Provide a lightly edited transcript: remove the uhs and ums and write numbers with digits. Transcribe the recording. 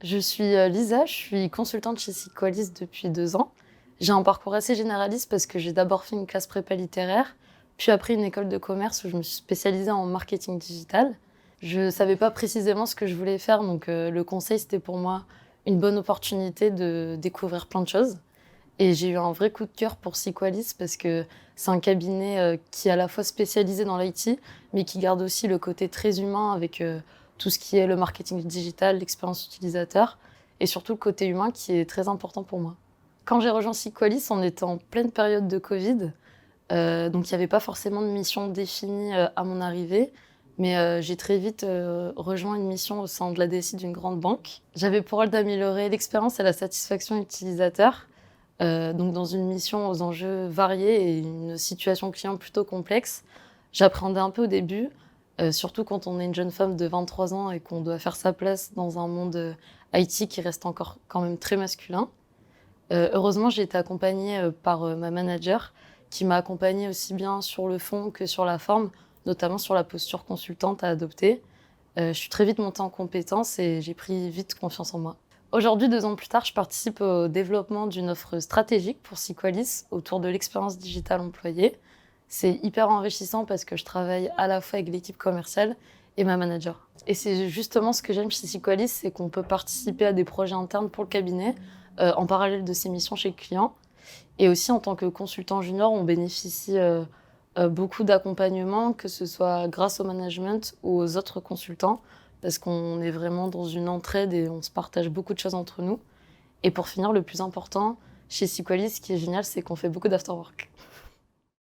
Je suis Lisa, je suis consultante chez Sequalis depuis 2 ans. J'ai un parcours assez généraliste parce que j'ai d'abord fait une classe prépa littéraire, puis après une école de commerce où je me suis spécialisée en marketing digital. Je savais pas précisément ce que je voulais faire, donc le conseil, c'était pour moi une bonne opportunité de découvrir plein de choses. Et j'ai eu un vrai coup de cœur pour Sequalis parce que c'est un cabinet qui est à la fois spécialisé dans l'IT, mais qui garde aussi le côté très humain avec tout ce qui est le marketing digital, l'expérience utilisateur, et surtout le côté humain qui est très important pour moi. Quand j'ai rejoint Sequalis, on était en pleine période de Covid, donc il n'y avait pas forcément de mission définie à mon arrivée, mais j'ai très vite rejoint une mission au sein de la DSI d'une grande banque. J'avais pour rôle d'améliorer l'expérience et la satisfaction utilisateur, donc dans une mission aux enjeux variés et une situation client plutôt complexe. J'appréhendais un peu au début, surtout quand on est une jeune femme de 23 ans et qu'on doit faire sa place dans un monde IT qui reste encore quand même très masculin. Heureusement, j'ai été accompagnée par ma manager qui m'a accompagnée aussi bien sur le fond que sur la forme, notamment sur la posture consultante à adopter. Je suis très vite montée en compétences et j'ai pris vite confiance en moi. Aujourd'hui, 2 ans plus tard, je participe au développement d'une offre stratégique pour Sequalis autour de l'expérience digitale employée. C'est hyper enrichissant parce que je travaille à la fois avec l'équipe commerciale et ma manager. Et c'est justement ce que j'aime chez Sequalis, c'est qu'on peut participer à des projets internes pour le cabinet, en parallèle de ses missions chez le client. Et aussi, en tant que consultant junior, on bénéficie beaucoup d'accompagnement, que ce soit grâce au management ou aux autres consultants, parce qu'on est vraiment dans une entraide et on se partage beaucoup de choses entre nous. Et pour finir, le plus important, chez Sequalis, ce qui est génial, c'est qu'on fait beaucoup d'afterwork.